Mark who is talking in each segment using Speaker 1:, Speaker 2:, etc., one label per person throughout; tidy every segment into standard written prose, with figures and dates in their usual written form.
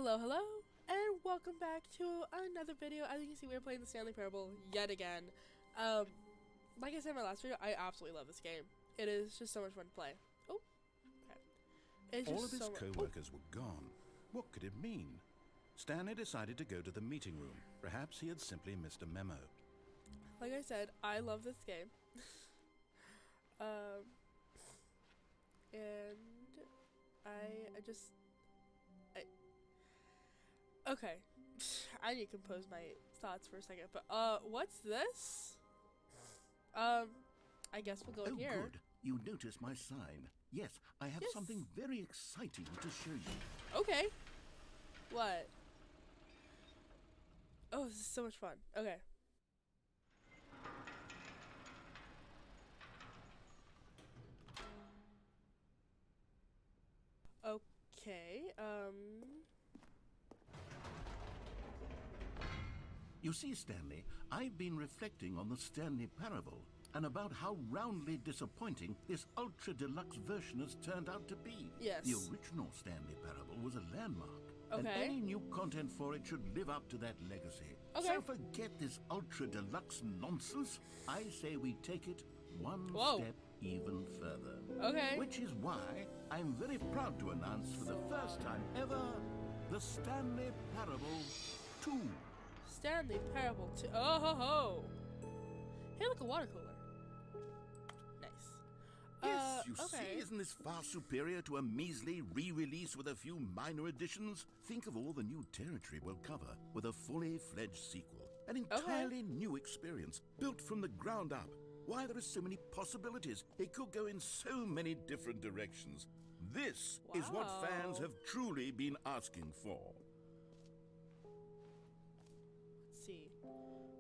Speaker 1: Hello, hello, and welcome back to another video. As you can see, we're playing the Stanley Parable yet again. Like I said in my last video, I absolutely love this game. It is just so much fun to play. Oh, okay. It's
Speaker 2: All
Speaker 1: just
Speaker 2: of his
Speaker 1: so
Speaker 2: co-workers were gone. What could it mean? Stanley decided to go to the meeting room. Perhaps he had simply missed a memo.
Speaker 1: Like I said, I love this game. And okay. I need to compose my thoughts for a second, but what's this? I guess we'll go in here.
Speaker 3: Oh, good. You noticed my sign. Yes, I have something very exciting to show you.
Speaker 1: Okay. What? Oh, this is so much fun. Okay. Okay,
Speaker 3: You see, Stanley, I've been reflecting on the Stanley Parable and about how roundly disappointing this ultra deluxe version has turned out to be.
Speaker 1: Yes.
Speaker 3: The original Stanley Parable was a landmark.
Speaker 1: Okay.
Speaker 3: And any new content for it should live up to that legacy.
Speaker 1: Okay.
Speaker 3: So forget this ultra deluxe nonsense. I say we take it one step even further.
Speaker 1: Okay.
Speaker 3: Which is why I'm very proud to announce for the first time ever the Stanley Parable 2.
Speaker 1: Stanley Parable 2. Oh ho ho! Hey, look, a water cooler. Nice.
Speaker 3: Yes, you
Speaker 1: okay.
Speaker 3: see, isn't this far superior to a measly re-release with a few minor additions? Think of all the new territory we'll cover with a fully fledged sequel. An entirely new experience, built from the ground up. Why, there are so many possibilities. It could go in so many different directions. This is what fans have truly been asking for.
Speaker 1: Let's see.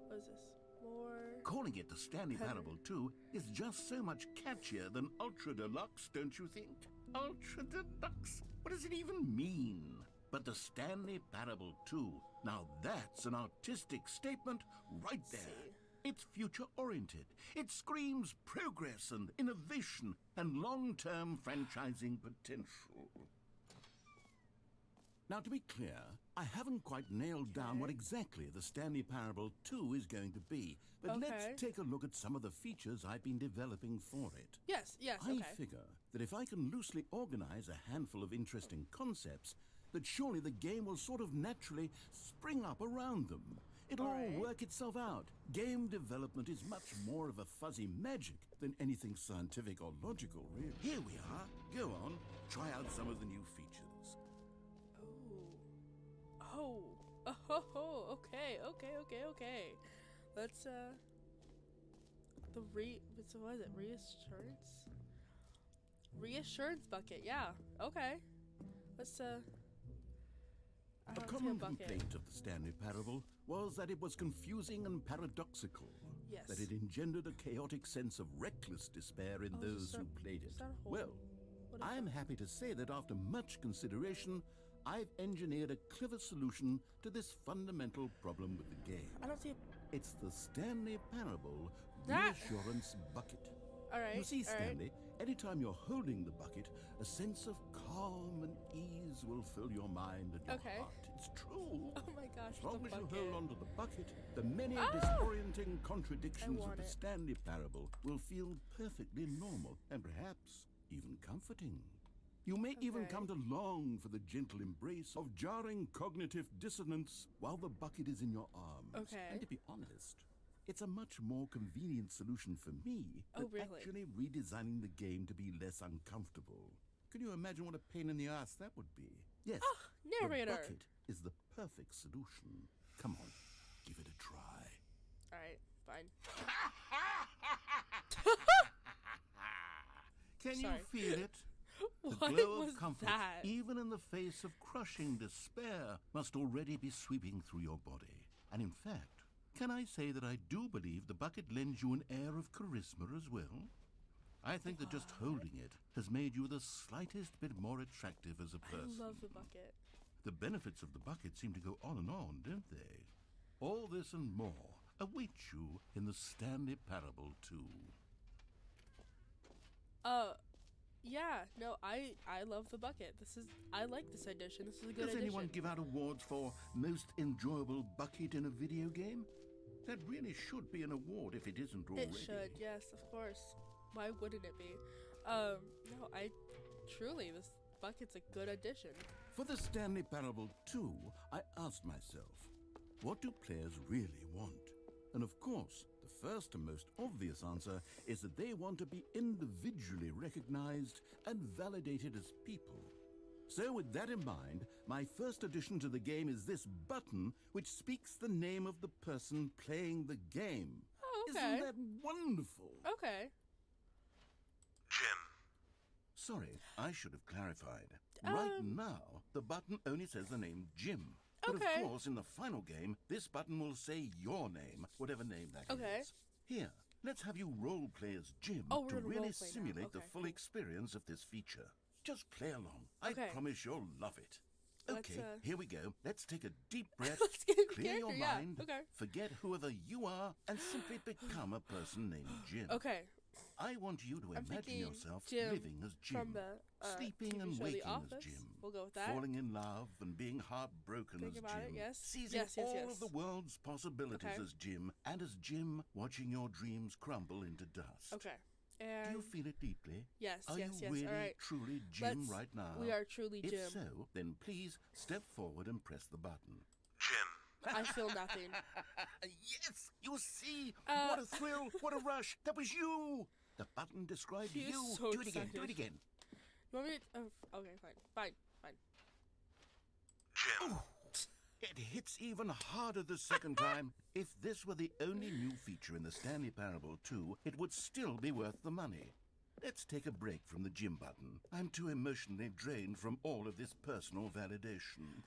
Speaker 1: What is this? More.
Speaker 3: Calling it the Stanley Parable 2 is just so much catchier than Ultra Deluxe, don't you think? Ultra Deluxe? What does it even mean? But the Stanley Parable 2, now that's an artistic statement right there. It's future-oriented. It screams progress and innovation and long-term franchising potential. Now, to be clear, I haven't quite nailed down what exactly the Stanley Parable 2 is going to be, but let's take a look at some of the features I've been developing for it.
Speaker 1: Yes,
Speaker 3: I figure that if I can loosely organize a handful of interesting concepts, that surely the game will sort of naturally spring up around them. It'll all work itself out. Game development is much more of a fuzzy magic than anything scientific or logical, really. Here we are. Go on, try out some of the new features.
Speaker 1: Okay. Let's, so what is it? Reassurance? Reassurance bucket, yeah. Okay. Let's,
Speaker 3: A common complaint of the Stanley Parable was that it was confusing and paradoxical.
Speaker 1: Yes.
Speaker 3: That it engendered a chaotic sense of reckless despair in those who played it. Well, I'm happy to say that after much consideration, I've engineered a clever solution to this fundamental problem with the game.
Speaker 1: I don't see
Speaker 3: It's the Stanley Parable Reassurance Bucket.
Speaker 1: Alright.
Speaker 3: You see, Stanley, anytime you're holding the bucket, a sense of calm and ease will fill your mind and your heart. It's true.
Speaker 1: Oh my gosh,
Speaker 3: as long as you hold onto the bucket, the many disorienting contradictions of the Stanley Parable will feel perfectly normal and perhaps even comforting. You may even come to long for the gentle embrace of jarring cognitive dissonance while the bucket is in your arms. And to be honest, it's a much more convenient solution for me than actually redesigning the game to be less uncomfortable. Can you imagine what a pain in the ass that would be? Yes,
Speaker 1: narrator.
Speaker 3: The bucket is the perfect solution. Come on, give it a try.
Speaker 1: Alright, fine.
Speaker 3: Can you feel it? The
Speaker 1: What
Speaker 3: glow
Speaker 1: was
Speaker 3: of comfort,
Speaker 1: that?
Speaker 3: even in the face of crushing despair, must already be sweeping through your body. And in fact, can I say that I do believe the bucket lends you an air of charisma as well? I think that just holding it has made you the slightest bit more attractive as a person.
Speaker 1: I love the bucket.
Speaker 3: The benefits of the bucket seem to go on and on, don't they? All this and more await you in the Stanley Parable 2.
Speaker 1: Yeah, no, I love the bucket. I like this edition. This is a good
Speaker 3: Does
Speaker 1: edition.
Speaker 3: anyone give out awards for most enjoyable bucket in a video game? That really should be an award if it isn't already.
Speaker 1: It should, yes, of course. Why wouldn't it be? No, truly, this bucket's a good addition.
Speaker 3: For the Stanley Parable 2, I asked myself, what do players really want? And of course, the first and most obvious answer is that they want to be individually recognized and validated as people. So with that in mind, my first addition to the game is this button which speaks the name of the person playing the game.
Speaker 1: Oh, okay.
Speaker 3: Isn't that wonderful?
Speaker 1: Okay.
Speaker 4: Jim.
Speaker 3: Sorry, I should have clarified. Right now, the button only says the name Jim. But
Speaker 1: Okay.
Speaker 3: of course, in the final game, this button will say your name, whatever name that is.
Speaker 1: Okay.
Speaker 3: Here, let's have you role-play as Jim
Speaker 1: Oh, we're
Speaker 3: to
Speaker 1: gonna
Speaker 3: really
Speaker 1: roleplay now.
Speaker 3: simulate the
Speaker 1: Okay.
Speaker 3: full experience of this feature. Just play along.
Speaker 1: Okay.
Speaker 3: I promise you'll love it.
Speaker 1: Let's,
Speaker 3: Okay, here we go. Let's take a deep breath,
Speaker 1: Let's get into
Speaker 3: clear your
Speaker 1: character, yeah.
Speaker 3: mind,
Speaker 1: Okay.
Speaker 3: forget whoever you are, and simply become a person named Jim.
Speaker 1: Okay.
Speaker 3: I want you to
Speaker 1: I'm
Speaker 3: imagine
Speaker 1: thinking
Speaker 3: yourself
Speaker 1: Jim
Speaker 3: living as Jim,
Speaker 1: from the
Speaker 3: sleeping
Speaker 1: TV
Speaker 3: and
Speaker 1: show The
Speaker 3: waking as
Speaker 1: Office.
Speaker 3: Jim,
Speaker 1: We'll go with that.
Speaker 3: falling in love and being heartbroken
Speaker 1: Think
Speaker 3: as
Speaker 1: about
Speaker 3: Jim,
Speaker 1: it, yes.
Speaker 3: seizing
Speaker 1: Yes, yes,
Speaker 3: all
Speaker 1: yes.
Speaker 3: of the world's possibilities
Speaker 1: Okay.
Speaker 3: as Jim, and as Jim watching your dreams crumble into dust.
Speaker 1: Okay.
Speaker 3: Do
Speaker 1: And
Speaker 3: you feel it deeply?
Speaker 1: yes,
Speaker 3: Are
Speaker 1: yes,
Speaker 3: you
Speaker 1: yes.
Speaker 3: really,
Speaker 1: All right.
Speaker 3: truly Jim
Speaker 1: Let's-
Speaker 3: right now?
Speaker 1: We are truly
Speaker 3: If
Speaker 1: Jim.
Speaker 3: so, then please step forward and press the button.
Speaker 4: Jim.
Speaker 1: I feel nothing.
Speaker 3: Yes! You see!
Speaker 1: Uh,
Speaker 3: What a thrill! What a rush! That was you! The button described
Speaker 1: He is
Speaker 3: you.
Speaker 1: so
Speaker 3: Do it again. Do it
Speaker 1: excited.
Speaker 3: again.
Speaker 1: You want me to? Okay, fine.
Speaker 4: Jim.
Speaker 3: Ooh, it hits even harder the second time. If this were the only new feature in the Stanley Parable 2, it would still be worth the money. Let's take a break from the Jim button. I'm too emotionally drained from all of this personal validation.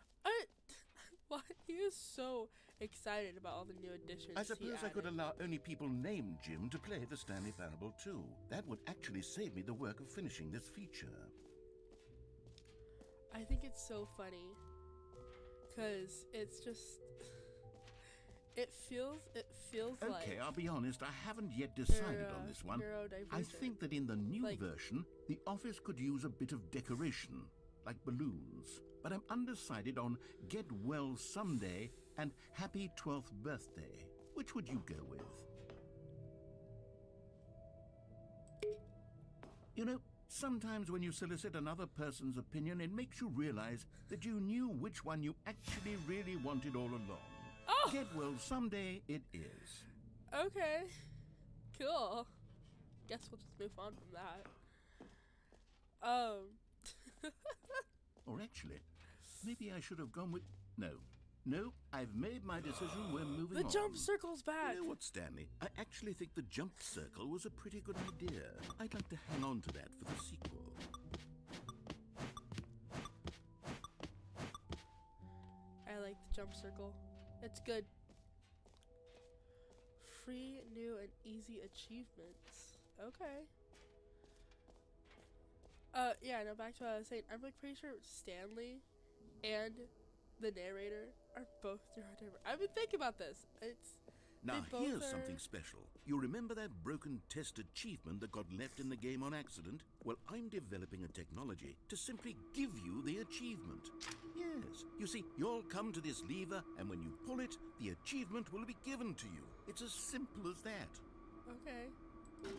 Speaker 1: Why he is so excited about all the new additions.
Speaker 3: I
Speaker 1: he
Speaker 3: suppose I could
Speaker 1: added.
Speaker 3: allow only people named Jim to play the Stanley Parable 2. That would actually save me the work of finishing this feature.
Speaker 1: I think it's so funny, cause it's just. It feels like.
Speaker 3: Okay, I'll be honest, I haven't yet decided
Speaker 1: they're,
Speaker 3: on this one. I
Speaker 1: neurodivergent.
Speaker 3: think that in the new
Speaker 1: Like-
Speaker 3: version, the office could use a bit of decoration, like balloons. But I'm undecided on Get Well Someday and Happy 12th Birthday. Which would you go with? You know, sometimes when you solicit another person's opinion, it makes you realize that you knew which one you actually really wanted all along.
Speaker 1: Oh!
Speaker 3: Get Well Someday it is.
Speaker 1: Okay. Cool. Guess we'll just move on from that.
Speaker 3: Or actually, maybe I should have gone with... No, I've made my decision. We're moving
Speaker 1: The
Speaker 3: on.
Speaker 1: jump circle's back.
Speaker 3: You know what, Stanley? I actually think the jump circle was a pretty good idea. I'd like to hang on to that for the sequel.
Speaker 1: I like the jump circle. It's good. Free, new, and easy achievements. Okay. Yeah, no, back to what I was saying. I'm like pretty sure Stanley and the narrator are both neurodivergent. I've been thinking about this.
Speaker 3: Now,
Speaker 1: They both
Speaker 3: here's
Speaker 1: are-
Speaker 3: something special. You remember that broken test achievement that got left in the game on accident? Well, I'm developing a technology to simply give you the achievement. Yes. You see, you'll come to this lever, and when you pull it, the achievement will be given to you. It's as simple as that.
Speaker 1: Okay.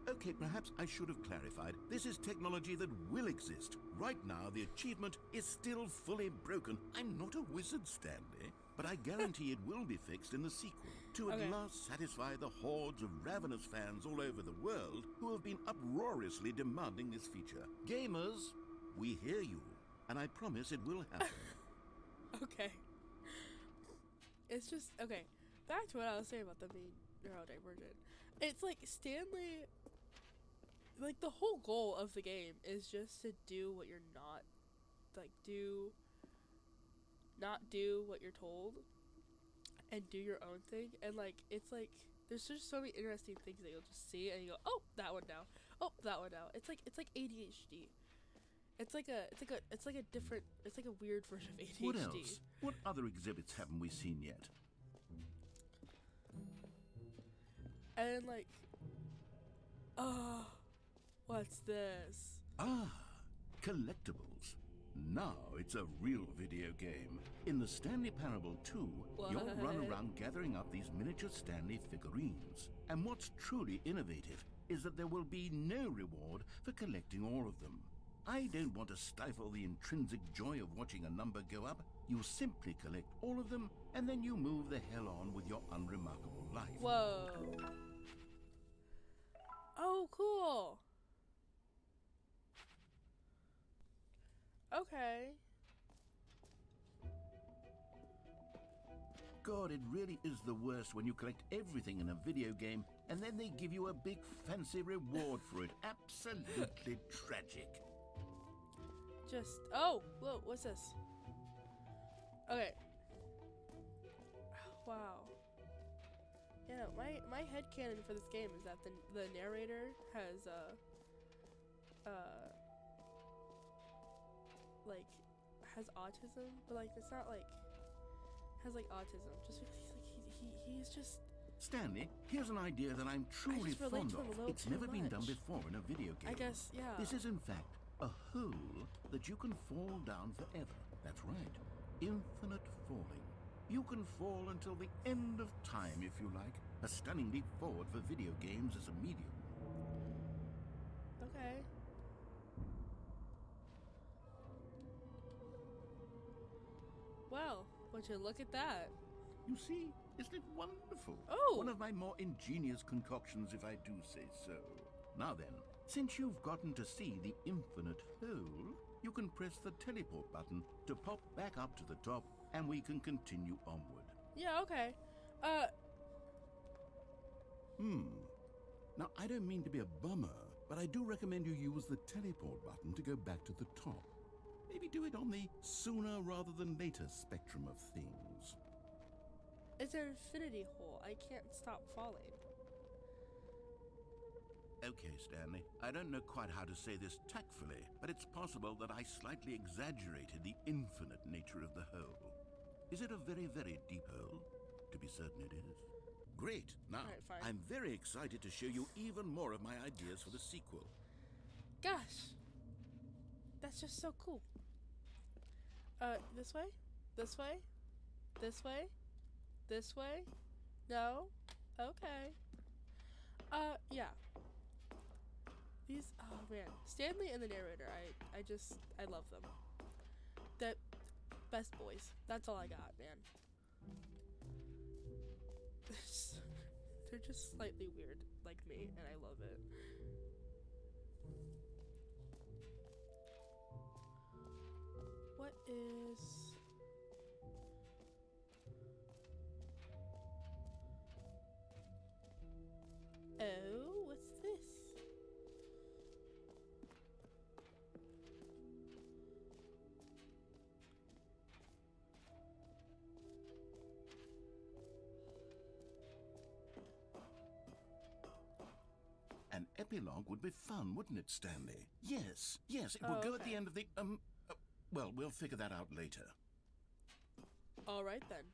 Speaker 3: Okay, perhaps I should have clarified. This is technology that will exist. Right now, the achievement is still fully broken. I'm not a wizard, Stanley, but I guarantee it will be fixed in the sequel to
Speaker 1: Okay.
Speaker 3: at last satisfy the hordes of ravenous fans all over the world who have been uproariously demanding this feature. Gamers, we hear you, and I promise it will happen.
Speaker 1: Okay. It's just okay. Back to what I was saying about them being neurodivergent. It's like Stanley. Like the whole goal of the game is just to do what you're not, like not do what you're told, and do your own thing. And like it's like there's just so many interesting things that you'll just see and you go, oh, that one now, oh, that one now. It's like ADHD. It's like a weird version of ADHD.
Speaker 3: What else? What other exhibits haven't we seen yet?
Speaker 1: And like, oh, what's this?
Speaker 3: Ah, collectibles. Now it's a real video game. In the Stanley Parable 2, you'll run around gathering up these miniature Stanley figurines. And what's truly innovative is that there will be no reward for collecting all of them. I don't want to stifle the intrinsic joy of watching a number go up. You simply collect all of them, and then you move the hell on with your unremarkable life.
Speaker 1: Whoa. Oh, cool. Okay.
Speaker 3: God, it really is the worst when you collect everything in a video game and then they give you a big fancy reward for it. Absolutely tragic.
Speaker 1: Oh, whoa, what's this? Okay. Wow. Yeah, my headcanon for this game is that the narrator has like has autism, but like it's not like has like autism, just because he's just
Speaker 3: Stanley, here's an idea that I'm truly fond of. It's never been done before in a video game.
Speaker 1: I guess, yeah.
Speaker 3: This is in fact a hole that you can fall down forever. That's right. Infinite falling. You can fall until the end of time if you like. A stunning leap forward for video games as a medium.
Speaker 1: Okay. Well, would you look at that?
Speaker 3: You see, isn't it wonderful?
Speaker 1: Oh!
Speaker 3: One of my more ingenious concoctions, if I do say so. Now then, since you've gotten to see the infinite hole, you can press the teleport button to pop back up to the top, and we can continue onward.
Speaker 1: Yeah, okay.
Speaker 3: Now, I don't mean to be a bummer, but I do recommend you use the teleport button to go back to the top. Maybe do it on the sooner rather than later spectrum of things.
Speaker 1: It's an infinity hole. I can't stop falling.
Speaker 3: Okay, Stanley. I don't know quite how to say this tactfully, but it's possible that I slightly exaggerated the infinite nature of the hole. Is it a very, very deep hole? To be certain it is. Great. Now,
Speaker 1: Alright, fine.
Speaker 3: I'm very excited to show you even more of my ideas for the sequel.
Speaker 1: Gosh. That's just so cool. This way? This way? This way? This way? No? Okay. Yeah. These, oh man. Stanley and the narrator, I love them. The best boys. That's all I got, man. They're just slightly weird, like me, and I love it. What is... Oh, what's this?
Speaker 3: An epilogue would be fun, wouldn't it, Stanley? Yes, it would go at the end of the, well, we'll figure that out later.
Speaker 1: Alright then.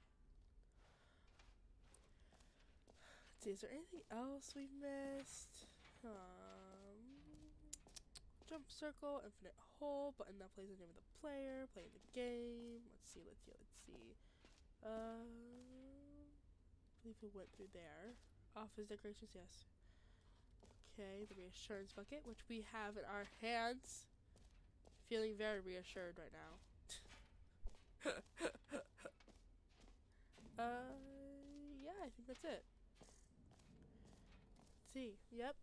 Speaker 1: Let's see, is there anything else we missed? Jump circle, infinite hole, button that plays the name of the player, playing the game. Let's see. I believe we went through there. Office decorations, yes. Okay, the reassurance bucket, which we have in our hands. Feeling very reassured right now. Yeah, I think that's it. Let's see. Yep.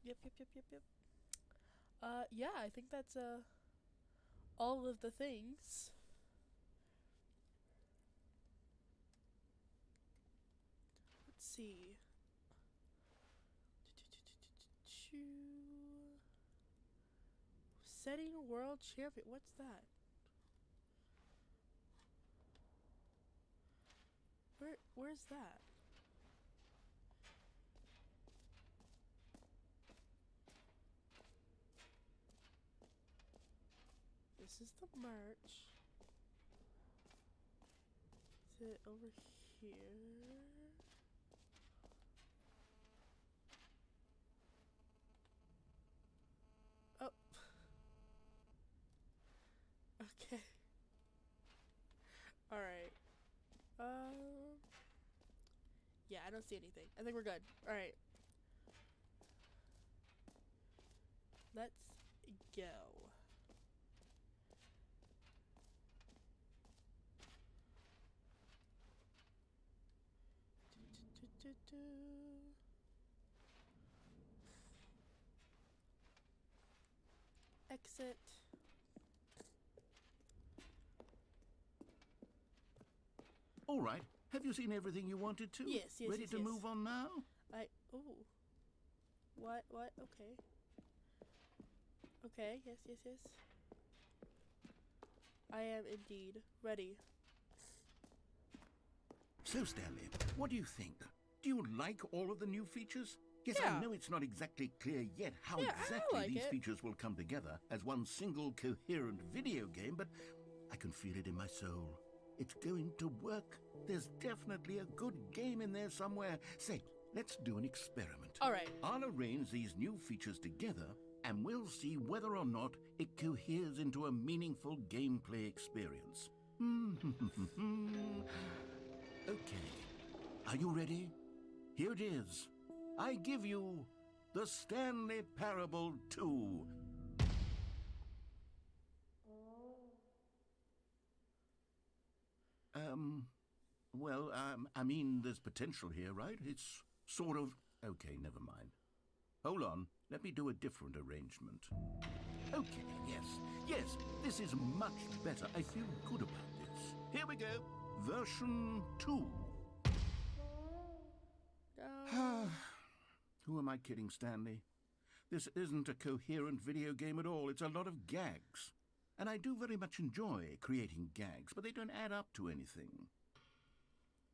Speaker 1: Yeah, I think that's all of the things. Let's see. Setting world champion. What's that? Where's that? This is the merch. Is it over here? Oh. Yeah, I don't see anything. I think we're good. Alright. Let's go. Exit.
Speaker 3: All right. Have you seen everything you wanted to?
Speaker 1: Yes, yes,
Speaker 3: Ready
Speaker 1: yes,
Speaker 3: to
Speaker 1: yes.
Speaker 3: move on now?
Speaker 1: Ooh. What? Okay. Okay, yes. I am indeed ready.
Speaker 3: So, Stanley, what do you think? Do you like all of the new features? Yes,
Speaker 1: Yeah.
Speaker 3: I know it's not exactly clear yet how
Speaker 1: Yeah, I
Speaker 3: exactly
Speaker 1: like
Speaker 3: these
Speaker 1: it.
Speaker 3: features will come together as one single coherent video game, but I can feel it in my soul. It's going to work. There's definitely a good game in there somewhere. Say, let's do an experiment.
Speaker 1: All right.
Speaker 3: I'll arrange these new features together, and we'll see whether or not it coheres into a meaningful gameplay experience. Okay. Are you ready? Here it is. I give you the Stanley Parable 2. I mean, there's potential here, right? It's sort of... Okay, never mind. Hold on. Let me do a different arrangement. Okay, yes, this is much better. I feel good about this. Here we go. Version 2. Who am I kidding, Stanley? This isn't a coherent video game at all. It's a lot of gags. And I do very much enjoy creating gags, but they don't add up to anything.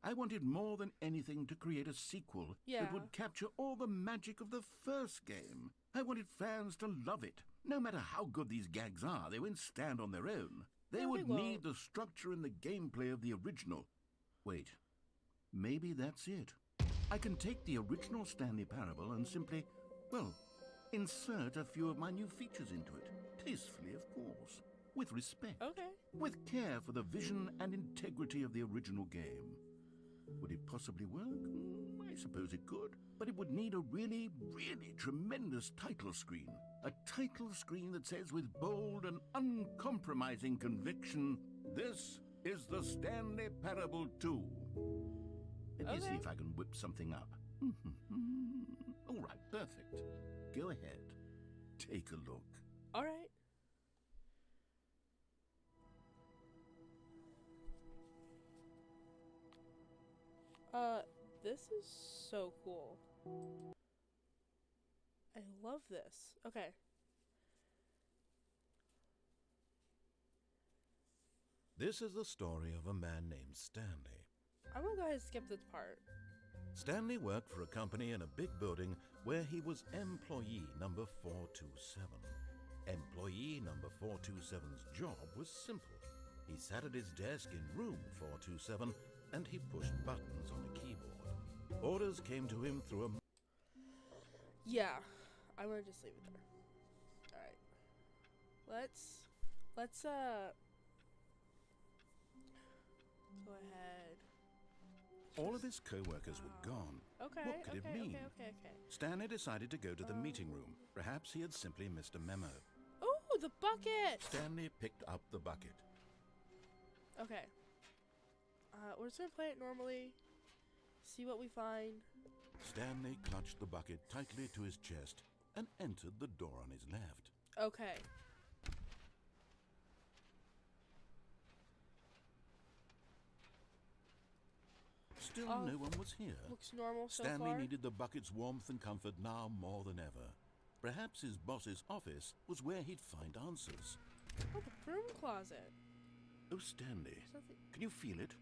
Speaker 3: I wanted more than anything to create a sequel that would capture all the magic of the first game. I wanted fans to love it. No matter how good these gags are, they won't stand on their own. They would need the structure and the gameplay of the original. Wait, maybe that's it. I can take the original Stanley Parable and simply, well, insert a few of my new features into it. Tastefully, of course. With respect.
Speaker 1: Okay.
Speaker 3: With care for the vision and integrity of the original game. Would it possibly work? I suppose it could. But it would need a really, really tremendous title screen. A title screen that says with bold and uncompromising conviction, "This is the Stanley Parable 2. Let me see if I can whip something up. All right, perfect. Go ahead. Take a look.
Speaker 1: All right. This is so cool. I love this. Okay.
Speaker 2: This is the story of a man named Stanley.
Speaker 1: I'm gonna go ahead and skip this part.
Speaker 2: Stanley worked for a company in a big building where he was employee number 427. Employee number 427's job was simple. He sat at his desk in room 427 and he pushed buttons on a keyboard. Orders came to him through a...
Speaker 1: Yeah, I'm gonna just leave it there. Alright. Let's go ahead.
Speaker 2: All of his co-workers were gone.
Speaker 1: Okay,
Speaker 2: What could it mean?
Speaker 1: Okay.
Speaker 2: Stanley decided to go to the meeting room. Perhaps he had simply missed a memo.
Speaker 1: Oh, the bucket!
Speaker 2: Stanley picked up the bucket.
Speaker 1: Okay. We're just gonna play it normally. See what we find.
Speaker 2: Stanley clutched the bucket tightly to his chest and entered the door on his left.
Speaker 1: Okay.
Speaker 2: Still no one was here.
Speaker 1: Looks normal so
Speaker 2: Stanley
Speaker 1: far.
Speaker 2: needed the bucket's warmth and comfort now more than ever. Perhaps his boss's office was where he'd find answers.
Speaker 1: Oh, the broom closet.
Speaker 2: Oh, Stanley,
Speaker 1: Something.
Speaker 2: can you feel it?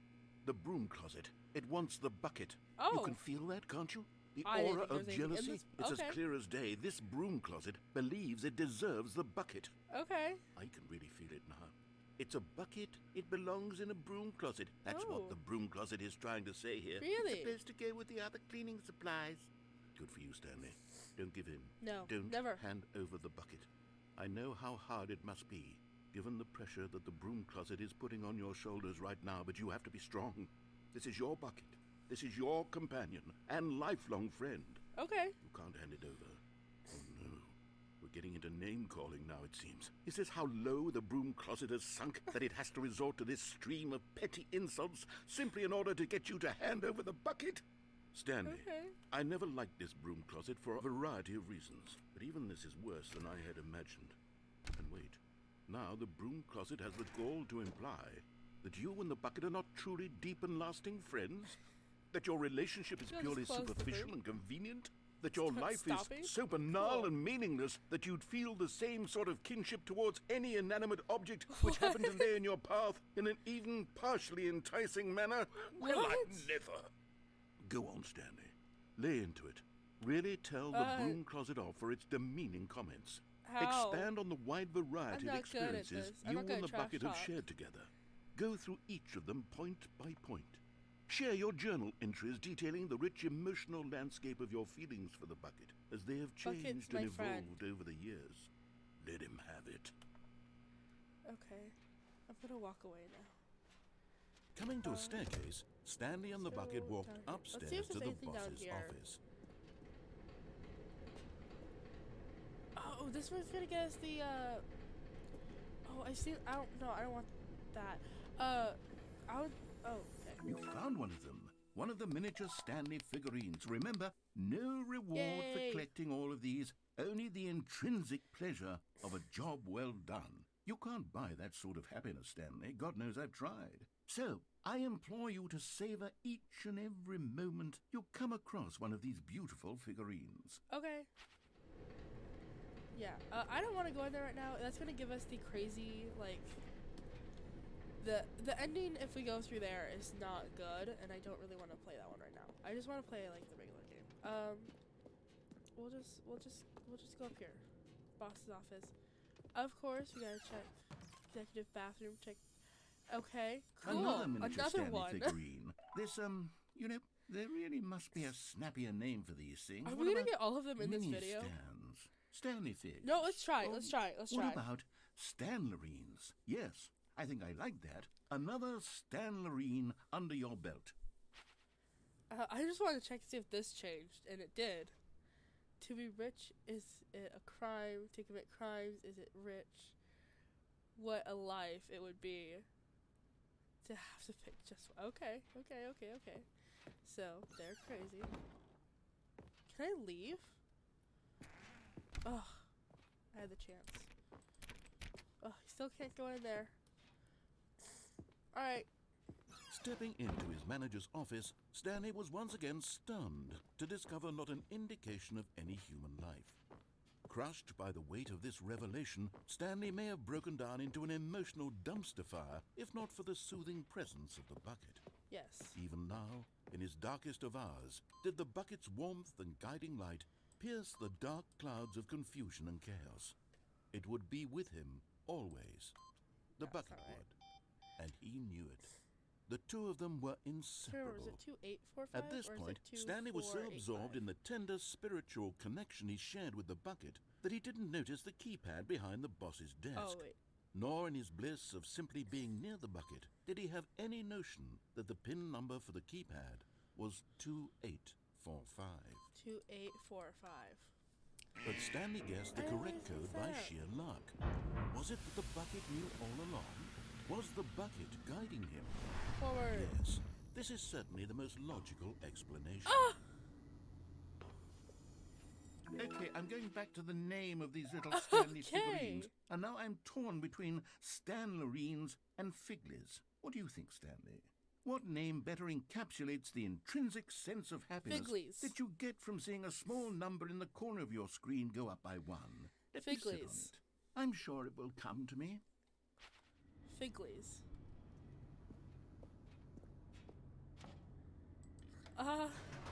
Speaker 2: The broom closet. It wants the bucket.
Speaker 1: Oh.
Speaker 2: You can feel that, can't you? The
Speaker 1: I didn't
Speaker 2: aura
Speaker 1: think there
Speaker 2: of
Speaker 1: was anything in
Speaker 2: jealousy.
Speaker 1: this-
Speaker 2: It's
Speaker 1: okay.
Speaker 2: as clear as day. This broom closet believes it deserves the bucket.
Speaker 1: Okay.
Speaker 2: I can really feel it now. It's a bucket. It belongs in a broom closet. That's
Speaker 1: Oh.
Speaker 2: what the broom closet is trying to say here.
Speaker 1: Really?
Speaker 2: It's supposed to go with the other cleaning supplies. Good for you, Stanley. Don't give in.
Speaker 1: No,
Speaker 2: Don't
Speaker 1: never.
Speaker 2: hand over the bucket. I know how hard it must be, given the pressure that the broom closet is putting on your shoulders right now, but you have to be strong. This is your bucket.
Speaker 3: This is your companion and lifelong friend.
Speaker 1: Okay.
Speaker 3: You can't hand it over. Oh no. We're getting into name-calling now, it seems. Is this how low the broom closet has sunk that it has to resort to this stream of petty insults simply in order to get you to hand over the bucket? Stanley,
Speaker 1: Okay.
Speaker 3: I never liked this broom closet for a variety of reasons, but even this is worse than I had imagined. And wait, now the broom closet has the gall to imply that you and the bucket are not truly deep and lasting friends? That your relationship is
Speaker 1: Just
Speaker 3: purely
Speaker 1: close the
Speaker 3: superficial
Speaker 1: broom.
Speaker 3: and convenient? That your
Speaker 1: Start
Speaker 3: life
Speaker 1: stopping?
Speaker 3: is so banal
Speaker 1: Cool.
Speaker 3: and meaningless that you'd feel the same sort of kinship towards any inanimate object which happened to lay in your path in an even partially enticing manner? Well, I
Speaker 1: What?
Speaker 3: never. Go on, Stanley. Lay into it. Really tell the broom closet off for its demeaning comments.
Speaker 1: How?
Speaker 3: Expand on the wide variety
Speaker 1: I'm
Speaker 3: of
Speaker 1: not good at
Speaker 3: experiences
Speaker 1: this. I'm
Speaker 3: you
Speaker 1: not good
Speaker 3: and
Speaker 1: at
Speaker 3: the bucket
Speaker 1: trash
Speaker 3: have
Speaker 1: talk.
Speaker 3: shared together. Go through each of them point by point. Share your journal entries detailing the rich emotional landscape of your feelings for the bucket as they have
Speaker 1: Bucket's
Speaker 3: changed
Speaker 1: my
Speaker 3: and
Speaker 1: friend.
Speaker 3: evolved over the years. Let him have it.
Speaker 1: Okay. I'm gonna walk away now.
Speaker 2: Coming to a staircase, Stanley and the bucket
Speaker 1: So,
Speaker 2: walked
Speaker 1: down here. Let's see
Speaker 2: upstairs
Speaker 1: if
Speaker 2: to
Speaker 1: there's
Speaker 2: the
Speaker 1: anything down
Speaker 2: boss's
Speaker 1: here.
Speaker 2: office.
Speaker 1: Oh, this one's gonna get us the, Oh, I see. I don't know. I don't want that. I would. Oh, okay.
Speaker 3: You found one of them. One of the miniature Stanley figurines. Remember, no reward
Speaker 1: Yay.
Speaker 3: for collecting all of these, only the intrinsic pleasure of a job well done. You can't buy that sort of happiness, Stanley. God knows I've tried. So, I implore you to savor each and every moment you come across one of these beautiful figurines.
Speaker 1: Okay. Yeah. I don't want to go in there right now. That's gonna give us the crazy like. The ending, if we go through there, is not good, and I don't really want to play that one right now. I just want to play like the regular game. We'll just go up here, boss's office. Of course, we gotta check executive bathroom. Check. Okay, cool.
Speaker 3: Another miniature Stanley
Speaker 1: one.
Speaker 3: figurine. This, you know, there really must be a snappier name for these things.
Speaker 1: Are
Speaker 3: What
Speaker 1: we gonna
Speaker 3: about
Speaker 1: get all of them in this
Speaker 3: mini
Speaker 1: video?
Speaker 3: stands? Stanley figs.
Speaker 1: No, let's try.
Speaker 3: Oh,
Speaker 1: Let's try. Let's
Speaker 3: what
Speaker 1: try.
Speaker 3: about Stanlerines? Yes, I think I like that. Another Stanlerine under your belt.
Speaker 1: I just wanted to check to see if this changed, and it did. To be rich, is it a crime? To commit crimes, is it rich? What a life it would be to have to pick just one. Okay. So, they're crazy. Can I leave? Oh, I had the chance. Oh, he still can't go in there. Alright.
Speaker 2: Stepping into his manager's office, Stanley was once again stunned to discover not an indication of any human life. Crushed by the weight of this revelation, Stanley may have broken down into an emotional dumpster fire if not for the soothing presence of the bucket.
Speaker 1: Yes.
Speaker 2: Even now, in his darkest of hours, did the bucket's warmth and guiding light pierce the dark clouds of confusion and chaos. It would be with him always. The
Speaker 1: That's
Speaker 2: bucket
Speaker 1: not right.
Speaker 2: would, and he knew it. The two of them were
Speaker 1: Sure,
Speaker 2: inseparable.
Speaker 1: is it 2845?
Speaker 2: At this
Speaker 1: or is
Speaker 2: point,
Speaker 1: it
Speaker 2: Stanley was so absorbed
Speaker 1: 2485?
Speaker 2: in the tender spiritual connection he shared with the bucket that he didn't notice the keypad behind the boss's desk.
Speaker 1: Oh, wait.
Speaker 2: Nor in his bliss of simply being near the bucket did he have any notion that the PIN number for the keypad was 2845.
Speaker 1: 2845.
Speaker 2: But Stanley guessed the
Speaker 1: I
Speaker 2: correct
Speaker 1: always
Speaker 2: code
Speaker 1: mess
Speaker 2: by
Speaker 1: that up.
Speaker 2: sheer luck. Was it that the bucket knew all along? Was the bucket guiding him?
Speaker 1: Forward.
Speaker 2: Yes, this is certainly the most logical explanation.
Speaker 1: Ah!
Speaker 3: Okay, I'm going back to the name of these little Stanley
Speaker 1: Okay.
Speaker 3: figurines. And now I'm torn between Stanlerines and Figlies. What do you think, Stanley? What name better encapsulates the intrinsic sense of happiness
Speaker 1: Figlies.
Speaker 3: that you get from seeing a small number in the corner of your screen go up by one? Let me sit on
Speaker 1: Figlies.
Speaker 3: it. I'm sure it will come to me.
Speaker 1: Figlies.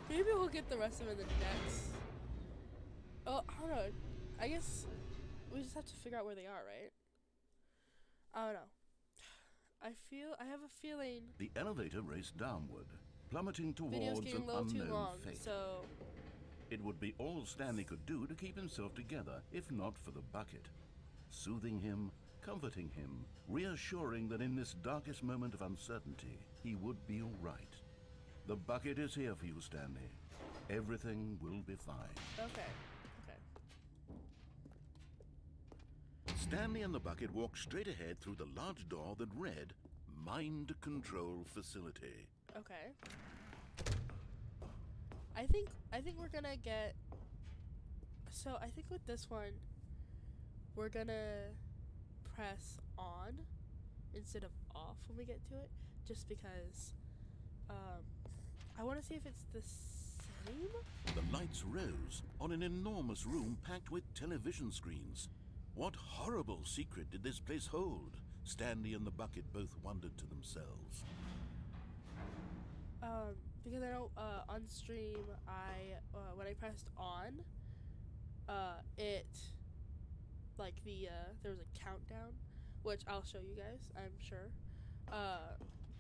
Speaker 1: Maybe we'll get the rest of it in the next. Oh, I don't know. I guess we just have to figure out where they are, right? I don't know. I have a feeling
Speaker 3: The elevator raced downward, plummeting
Speaker 1: video's
Speaker 3: towards
Speaker 1: getting
Speaker 3: an
Speaker 1: a little too
Speaker 3: unknown
Speaker 1: long,
Speaker 3: fate.
Speaker 1: so
Speaker 3: It would be all Stanley could do to keep himself together, if not for the bucket. Soothing him, comforting him, reassuring that in this darkest moment of uncertainty, he would be all right. The bucket is here for you, Stanley. Everything will be fine.
Speaker 1: Okay. Okay.
Speaker 2: Stanley and the bucket walked straight ahead through the large door that read, Mind Control Facility.
Speaker 1: Okay. I think we're gonna get. So I think with this one, we're gonna press on instead of off when we get to it, just because I want to see if it's the same.
Speaker 2: The lights rose on an enormous room packed with television screens. What horrible secret did this place hold? Stanley and the bucket both wondered to themselves.
Speaker 1: Because I know on stream, when I pressed on, it, like there was a countdown, which I'll show you guys, I'm sure.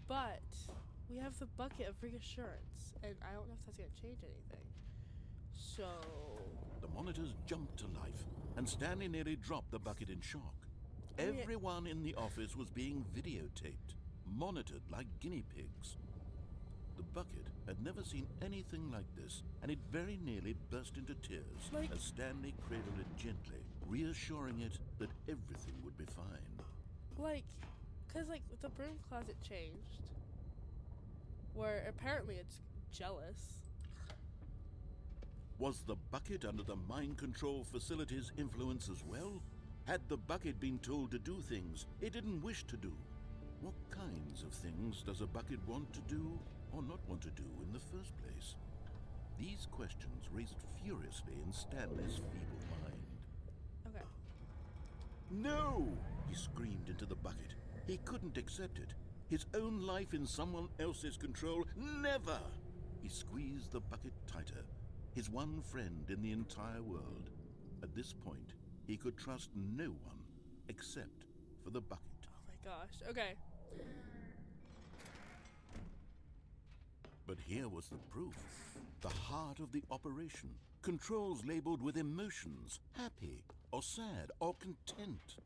Speaker 1: But we have the bucket of reassurance, and I don't know if that's gonna change anything. So
Speaker 2: The monitors jumped to life, and Stanley nearly dropped the bucket in shock. Everyone in the office was being videotaped, monitored like guinea pigs. The bucket had never seen anything like this, and it very nearly burst into tears as Stanley cradled it gently, reassuring it that everything would be fine.
Speaker 1: Cause the broom closet changed, where apparently it's jealous.
Speaker 2: Was the bucket under the mind control facility's influence as well? Had the bucket been told to do things it didn't wish to do? What kinds of things does a bucket want to do or not want to do in the first place? These questions raced furiously in Stanley's feeble mind.
Speaker 1: Okay.
Speaker 2: No! He screamed into the bucket. He couldn't accept it. His own life in someone else's control, never! He squeezed the bucket tighter. His one friend in the entire world. At this point, he could trust no one except for the bucket.
Speaker 1: Oh my gosh. Okay.
Speaker 2: But here was the proof. The heart of the operation. Controls labeled with emotions, happy or sad or content.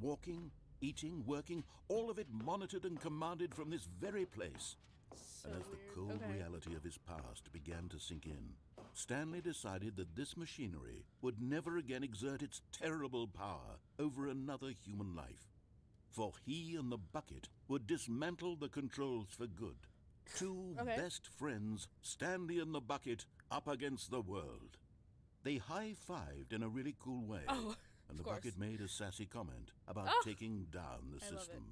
Speaker 2: Walking, eating, working, all of it monitored and commanded from this very place.
Speaker 1: So
Speaker 2: And as the
Speaker 1: weird.
Speaker 2: cold reality of his past began to sink in, Stanley decided that this machinery would never again exert its terrible power over another human life. For he and the bucket would dismantle the controls for good. Two best friends, Stanley and the bucket, up against the world. They high-fived in a really cool way.
Speaker 1: Oh,
Speaker 2: and the
Speaker 1: of course.
Speaker 2: bucket made a sassy comment about taking down the
Speaker 1: I love it.
Speaker 2: system.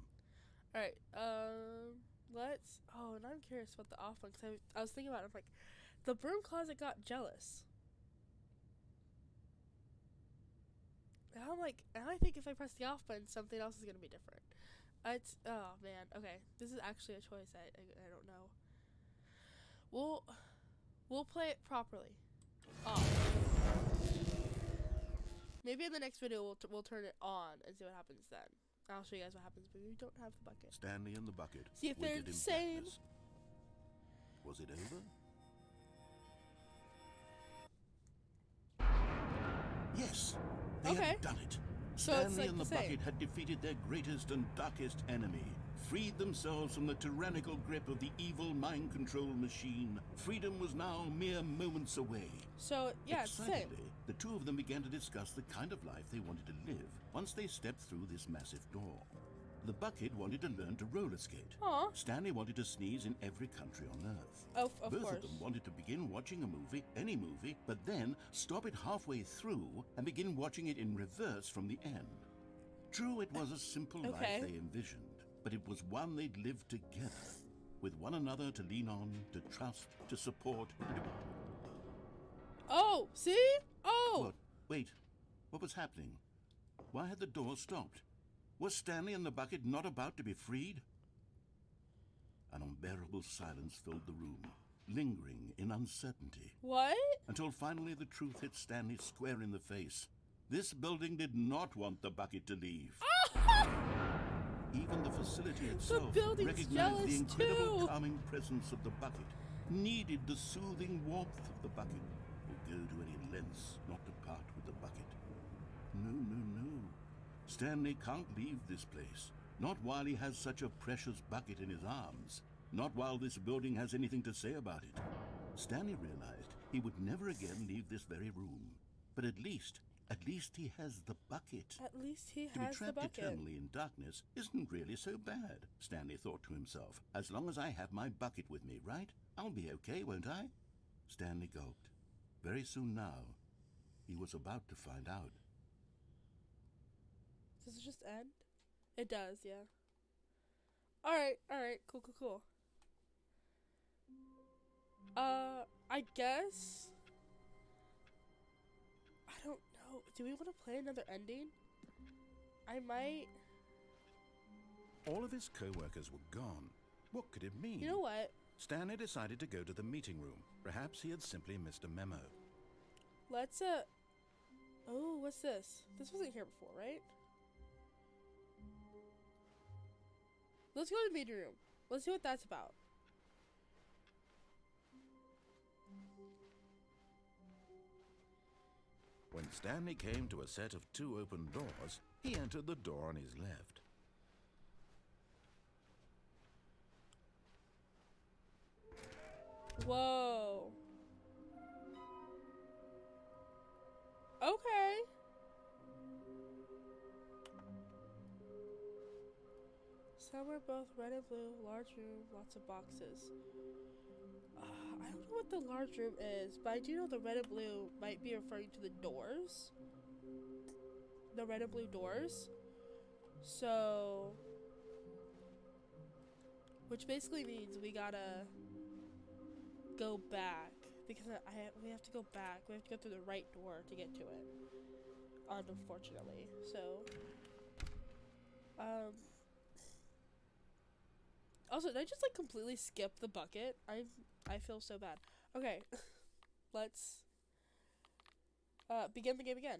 Speaker 1: All right. Let's. Oh, and I'm curious about the off one because I was thinking about it. I'm like, the broom closet got jealous. And I'm like, and I think if I press the off button, something else is gonna be different. Oh man. Okay, this is actually a choice. I don't know. We'll play it properly. Off. Maybe in the next video we'll turn it on and see what happens then. I'll show you guys what happens, but we don't have the bucket.
Speaker 2: Stanley and the bucket
Speaker 1: See if they're
Speaker 2: waited
Speaker 1: the
Speaker 2: in
Speaker 1: same.
Speaker 2: blackness. Was it over? Yes, they had done it.
Speaker 1: So it's
Speaker 2: Stanley
Speaker 1: like
Speaker 2: and
Speaker 1: the
Speaker 2: the
Speaker 1: same.
Speaker 2: bucket had defeated their greatest and darkest enemy, freed themselves from the tyrannical grip of the evil mind control machine. Freedom was now mere moments away.
Speaker 1: So yeah, it's the same.
Speaker 2: Excitedly, the two of them began to discuss the kind of life they wanted to live once they stepped through this massive door. The bucket wanted to learn to roller skate.
Speaker 1: Aw.
Speaker 2: Stanley wanted to sneeze in every country on Earth.
Speaker 1: Of
Speaker 2: Both
Speaker 1: course.
Speaker 2: of them wanted to begin watching a movie, any movie, but then stop it halfway through and begin watching it in reverse from the end. True, it was a simple life they envisioned, but it was one they'd lived together, with one another to lean on, to trust, to support.
Speaker 1: Oh, see? Oh.
Speaker 2: What? Wait, what was happening? Why had the door stopped? Was Stanley and the bucket not about to be freed? An unbearable silence filled the room, lingering in uncertainty.
Speaker 1: What?
Speaker 2: Until finally the truth hit Stanley square in the face. This building did not want the bucket to leave. Even the facility itself
Speaker 1: building's
Speaker 2: recognized
Speaker 1: jealous
Speaker 2: the incredible
Speaker 1: too.
Speaker 2: calming presence of the bucket, needed the soothing warmth of the bucket, would go to any lengths not to part with the bucket. No, no, no. Stanley can't leave this place, not while he has such a precious bucket in his arms.
Speaker 3: Not while this building has anything to say about it. Stanley realized he would never again leave this very room. But at least he has the bucket.
Speaker 1: At least he
Speaker 3: To be
Speaker 1: has the
Speaker 3: trapped
Speaker 1: bucket.
Speaker 3: eternally in darkness isn't really so bad, Stanley thought to himself. As long as I have my bucket with me, right? I'll be okay, won't I? Stanley gulped. Very soon now, he was about to find out.
Speaker 1: Does it just end? It does, yeah. Alright, cool. I guess... I don't know. Do we want to play another ending? I might...
Speaker 2: All of his co-workers were gone. What could it mean?
Speaker 1: You know what?
Speaker 2: Stanley decided to go to the meeting room. Perhaps he had simply missed a memo.
Speaker 1: Let's, oh, what's this? This wasn't here before, right? Let's go to the meeting room. Let's see what that's about.
Speaker 2: When Stanley came to a set of 2 open doors, he entered the door on his left.
Speaker 1: Whoa. Okay. Somewhere both red and blue, large room, lots of boxes. I don't know what the large room is, but I do know the red and blue might be referring to the doors. The red and blue doors. So, which basically means we gotta go back, because we have to go back. We have to go through the right door to get to it. Unfortunately. So, also, did I just like completely skip the bucket? I feel so bad. Okay, let's begin the game again.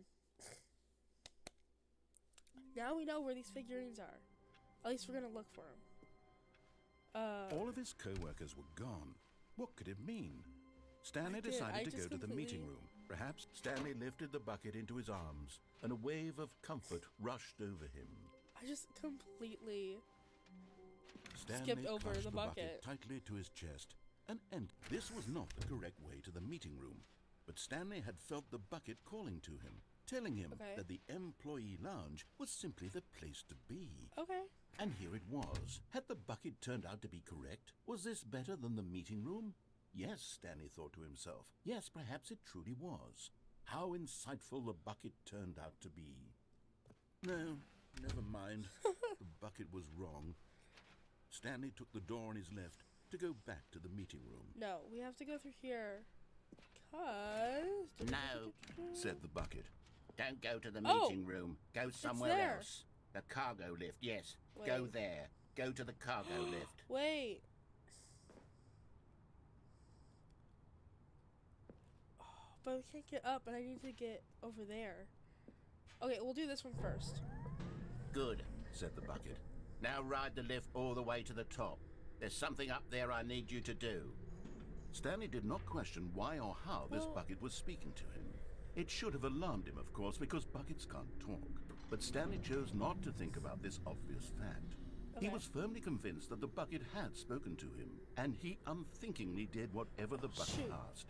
Speaker 1: Now we know where these figurines are. At least we're gonna look for them.
Speaker 2: All of his co-workers were gone. What could it mean? Stanley decided to go to the meeting room. Perhaps Stanley lifted the bucket into his arms, and a wave of comfort rushed over him.
Speaker 1: I just completely
Speaker 2: Stanley
Speaker 1: skipped over
Speaker 2: clutched
Speaker 1: the bucket.
Speaker 2: tightly to his chest, and this was not the correct way to the meeting room. But Stanley had felt the bucket calling to him, telling him that the employee lounge was simply the place to be.
Speaker 1: Okay.
Speaker 2: And here it was. Had the bucket turned out to be correct? Was this better than the meeting room? Yes, Stanley thought to himself. Yes, perhaps it truly was. How insightful the bucket turned out to be. No, never mind. The bucket was wrong. Stanley took the door on his left to go back to the meeting room.
Speaker 1: No, we have to go through here. Cause...
Speaker 3: No, said the bucket. Don't go to the meeting room. Go somewhere else. The cargo lift, yes.
Speaker 1: Wait.
Speaker 3: Go there. Go to the cargo lift.
Speaker 1: Wait. Oh, but we can't get up, and I need to get over there. Okay, we'll do this one first.
Speaker 3: Good, said the bucket. Now ride the lift all the way to the top. There's something up there I need you to do.
Speaker 2: Stanley did not question why or how this bucket was speaking to him. It should have alarmed him, of course, because buckets can't talk. But Stanley chose not to think about this obvious fact.
Speaker 1: Okay.
Speaker 2: He was firmly convinced that the bucket had spoken to him, and he unthinkingly did whatever the bucket asked.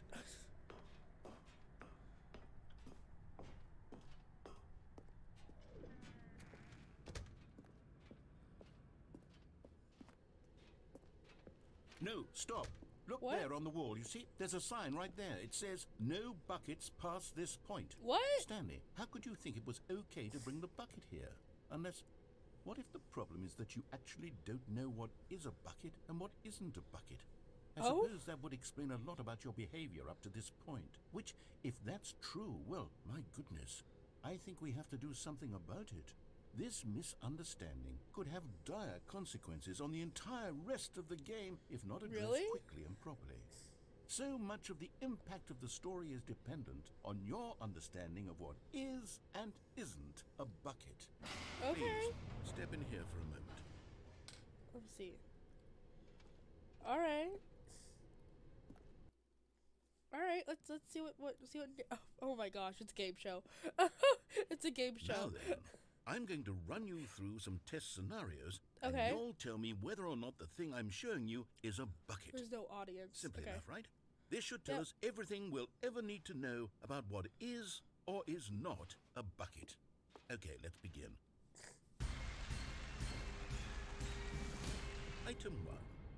Speaker 2: No, stop. Look there on the wall. You see, there's a sign right there. It says, no buckets past this point.
Speaker 1: What?
Speaker 2: Stanley, how could you think it was okay to bring the bucket here? Unless, what if the problem is that you actually don't know what is a bucket and what isn't a bucket? I suppose that would explain a lot about your behavior up to this point. Which, if that's true, well, my goodness, I think we have to do something about it. This misunderstanding could have dire consequences on the entire rest of the game if not addressed quickly and properly. So much of the impact of the story is dependent on your understanding of what is and isn't a bucket.
Speaker 1: Okay.
Speaker 2: Please, step in here for a moment.
Speaker 1: Let's see. Alright. Alright, let's see what oh my gosh, it's a game show. It's a game show.
Speaker 2: Now then, I'm going to run you through some test scenarios,
Speaker 1: Okay.
Speaker 2: and you'll tell me whether or not the thing I'm showing you is a bucket.
Speaker 1: There's no audience.
Speaker 2: Simply
Speaker 1: Okay.
Speaker 2: enough, right? This should tell
Speaker 1: Yep.
Speaker 2: us everything we'll ever need to know about what is or is not a bucket. Okay, let's begin. Item 1.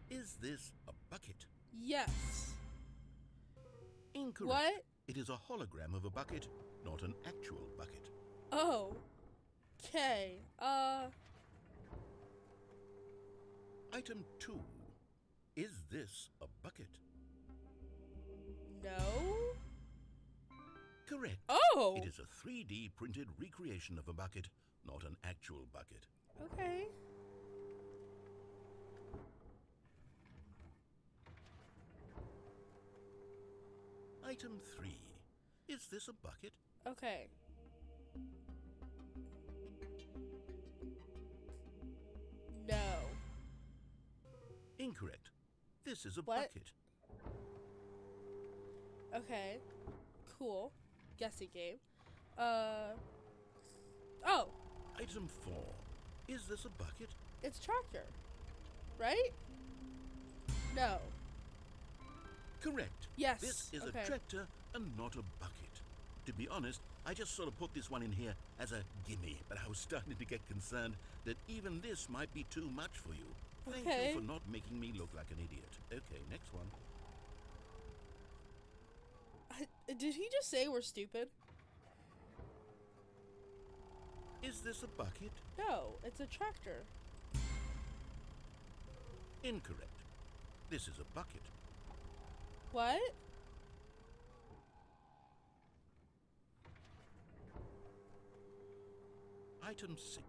Speaker 2: Is this a bucket?
Speaker 1: Yes.
Speaker 2: Incorrect.
Speaker 1: What?
Speaker 2: It is a hologram of a bucket, not an actual bucket.
Speaker 1: Oh. Okay.
Speaker 2: Item 2. Is this a bucket?
Speaker 1: No.
Speaker 2: Correct.
Speaker 1: Oh.
Speaker 2: It is a 3D printed recreation of a bucket, not an actual bucket.
Speaker 1: Okay.
Speaker 2: Item 3. Is this a bucket?
Speaker 1: Okay. No.
Speaker 2: Incorrect. This is a
Speaker 1: What?
Speaker 2: bucket.
Speaker 1: Okay. Cool. Guessing game. Oh.
Speaker 2: Item 4. Is this a bucket?
Speaker 1: It's tractor. Right? No.
Speaker 2: Correct.
Speaker 1: Yes.
Speaker 2: This is
Speaker 1: okay.
Speaker 2: a tractor and not a bucket. To be honest, I just sort of put this one in here as a gimme, but I was starting to get concerned that even this might be too much for you. Thank
Speaker 1: Okay.
Speaker 2: you for not making me look like an idiot. Okay, next one.
Speaker 1: Did he just say we're stupid?
Speaker 2: Is this a bucket?
Speaker 1: No, it's a tractor.
Speaker 2: Incorrect. This is a bucket.
Speaker 1: What?
Speaker 2: Item 6.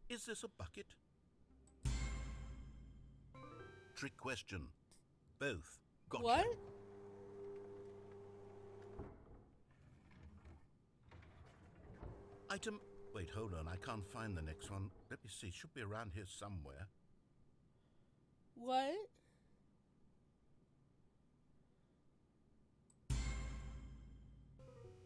Speaker 2: Is this a bucket? Trick question. Both. Gotcha.
Speaker 1: What?
Speaker 2: Item... Wait, hold on. I can't find the next one. Let me see. Should be around here somewhere.
Speaker 1: What?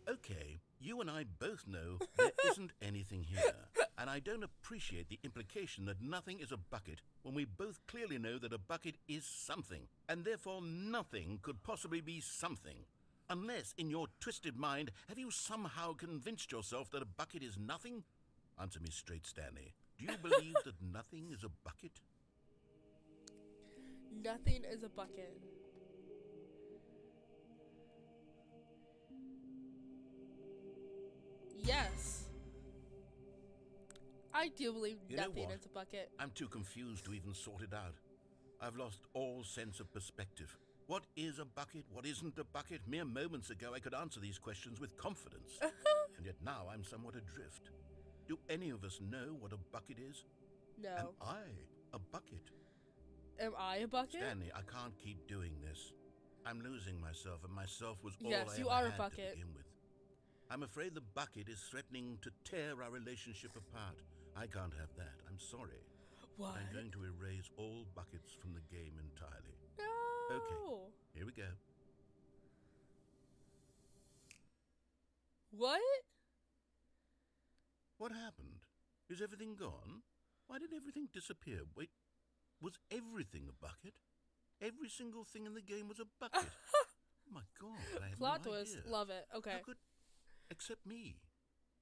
Speaker 2: Okay, you and I both know there isn't anything here. And I don't appreciate the implication that nothing is a bucket when we both clearly know that a bucket is something. And therefore nothing could possibly be something. Unless, in your twisted mind, have you somehow convinced yourself that a bucket is nothing? Answer me straight, Stanley. Do you believe that nothing is a bucket?
Speaker 1: Nothing is a bucket. Yes. I do believe
Speaker 2: You know
Speaker 1: nothing
Speaker 2: what?
Speaker 1: is a bucket.
Speaker 2: I'm too confused to even sort it out. I've lost all sense of perspective. What is a bucket? What isn't a bucket? Mere moments ago I could answer these questions with confidence. And yet now I'm somewhat adrift. Do any of us know what a bucket is?
Speaker 1: No.
Speaker 2: Am I a bucket?
Speaker 1: Am I a bucket?
Speaker 2: Stanley, I can't keep doing this. I'm losing myself, and myself was all
Speaker 1: Yes,
Speaker 2: I
Speaker 1: you
Speaker 2: ever
Speaker 1: are a
Speaker 2: had
Speaker 1: bucket.
Speaker 2: to begin with. I'm afraid the bucket is threatening to tear our relationship apart. I can't have that. I'm sorry.
Speaker 1: What?
Speaker 2: I'm going to erase all buckets from the game entirely.
Speaker 1: No.
Speaker 2: Okay. Here we go.
Speaker 1: What?
Speaker 2: What happened? Is everything gone? Why did everything disappear? Wait, was everything a bucket? Every single thing in the game was a bucket. Oh my God, I have
Speaker 1: Plot
Speaker 2: no
Speaker 1: twist.
Speaker 2: idea.
Speaker 1: Love it. Okay.
Speaker 2: How could... Except me.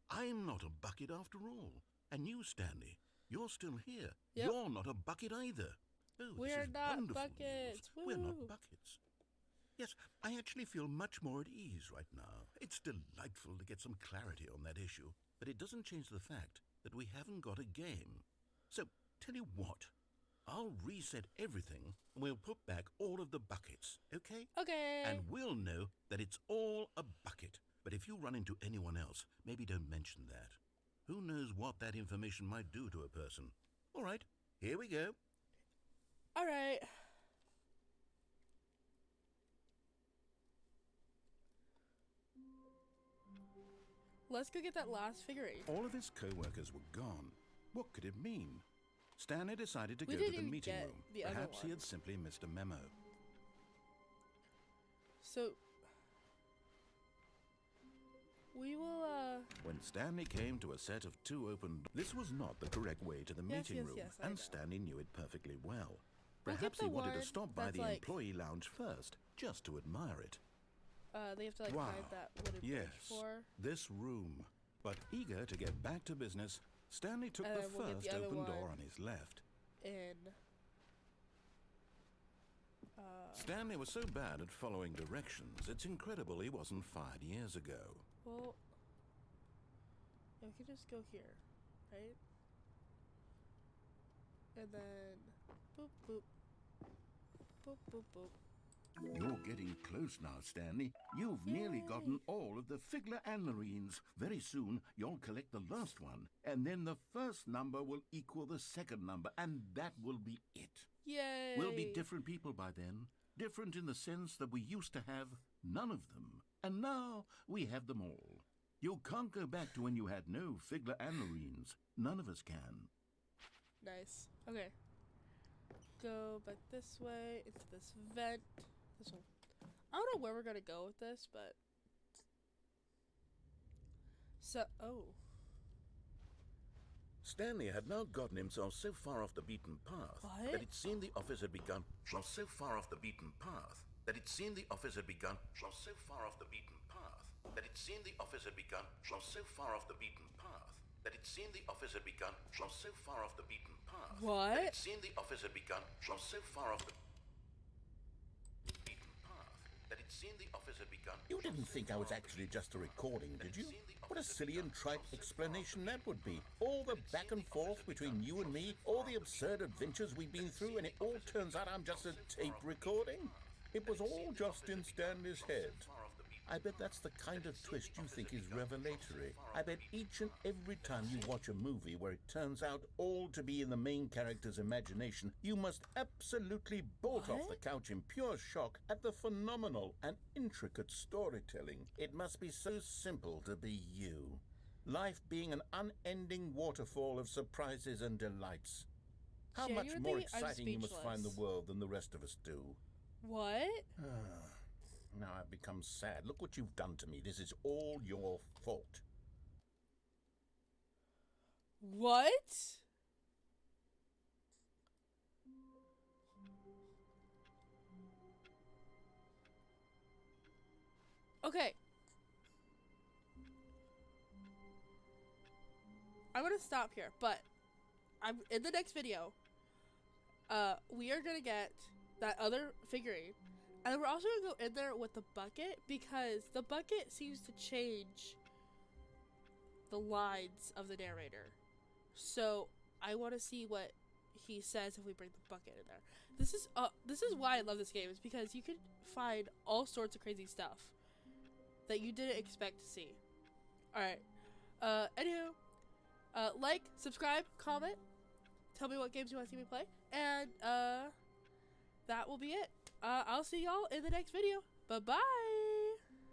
Speaker 2: I'm not a bucket after all. And you, Stanley, you're still here.
Speaker 1: Yep.
Speaker 2: You're not a bucket either. Oh, this
Speaker 1: We're
Speaker 2: is
Speaker 1: not
Speaker 2: wonderful
Speaker 1: buckets.
Speaker 2: news. We're not
Speaker 1: Woo.
Speaker 2: buckets. Yes, I actually feel much more at ease right now. It's delightful to get some clarity on that issue, but it doesn't change the fact that we haven't got a game. So, tell you what, I'll reset everything and we'll put back all of the buckets, okay?
Speaker 1: Okay.
Speaker 2: And we'll know that it's all a bucket. But if you run into anyone else, maybe don't mention that. Who knows what that information might do to a person? All right, here we go.
Speaker 1: All right. Let's go get that last figurine.
Speaker 3: All of his co-workers were gone. What could it mean? Stanley decided to
Speaker 1: We
Speaker 3: go to
Speaker 1: didn't
Speaker 3: the
Speaker 1: even
Speaker 3: meeting
Speaker 1: get
Speaker 3: room.
Speaker 1: the other
Speaker 3: Perhaps he
Speaker 1: one.
Speaker 3: had simply missed a memo.
Speaker 1: So, We will,
Speaker 2: When Stanley came to a set of 2 open doors, this was not the correct way to the meeting room,
Speaker 1: I
Speaker 2: and
Speaker 1: know.
Speaker 2: Stanley knew it perfectly well.
Speaker 1: We'll get
Speaker 2: Perhaps
Speaker 1: the
Speaker 2: he wanted
Speaker 1: one
Speaker 2: to stop by
Speaker 1: that's
Speaker 2: the
Speaker 1: like-
Speaker 2: employee lounge first, just to admire it.
Speaker 1: they have to, like,
Speaker 2: Wow.
Speaker 1: hide that wooden bridge
Speaker 2: Yes,
Speaker 1: for.
Speaker 2: this room. But eager to get back to business, Stanley took the
Speaker 1: We'll get
Speaker 2: first
Speaker 1: the other
Speaker 2: open door
Speaker 1: one.
Speaker 2: on his left.
Speaker 1: In,
Speaker 2: Stanley was so bad at following directions, it's incredible he wasn't fired years ago.
Speaker 1: well, yeah, we could just go here, right? And then, boop, boop. Boop, boop, boop.
Speaker 3: You're getting close now, Stanley. You've nearly gotten all of the Figler Anmarines. Very soon, you'll collect the last one, and then the first number will equal the second number, and that will be it.
Speaker 1: Yay!
Speaker 3: We'll be different people by then. Different in the sense that we used to have none of them, and now we have them all. You can't go back to when you had no Figler Anmarines. None of us can.
Speaker 1: Nice. Okay. Go back this way, into this vent. This one. I don't know where we're gonna go with this, but... So, oh.
Speaker 2: Stanley had now gotten himself so far off the beaten path
Speaker 1: What?
Speaker 2: that it seemed the office had begun. Was so far off the beaten path that it seemed the office had begun. Was so far off the beaten path that it seemed the office had begun. Was so far off the beaten path that it seemed the office had begun. Was so far off the beaten path.
Speaker 1: What?
Speaker 2: That it seemed the office had begun. Was so far off the beaten path that it seemed the office had begun.
Speaker 3: You didn't think I was actually just a recording, did you? What a silly and trite explanation that would be. All the back and forth between you and me, all the absurd adventures we've been through, and it all turns out I'm just a tape recording? It was all just in Stanley's head. I bet that's the kind of twist you think is revelatory. I bet each and every time you watch a movie where it turns out all to be in the main character's imagination, you must absolutely bolt off the couch in pure shock at the phenomenal and intricate storytelling. It must be so simple to be you. Life being an unending waterfall of surprises and delights. How much more
Speaker 1: Genuinely, I'm
Speaker 3: exciting you must find the
Speaker 1: speechless.
Speaker 3: world than the rest of us do.
Speaker 1: What?
Speaker 3: Now I've become sad. Look what you've done to me. This is all your fault.
Speaker 1: What? Okay. I'm gonna stop here, but I'm in the next video. We are gonna get that other figurine, and we're also gonna go in there with the bucket because the bucket seems to change the lines of the narrator. So I want to see what he says if we bring the bucket in there. This is why I love this game, is because you can find all sorts of crazy stuff that you didn't expect to see. Alright. Anywho, like, subscribe, comment, tell me what games you want to see me play, and that will be it. I'll see y'all in the next video. Bye-bye!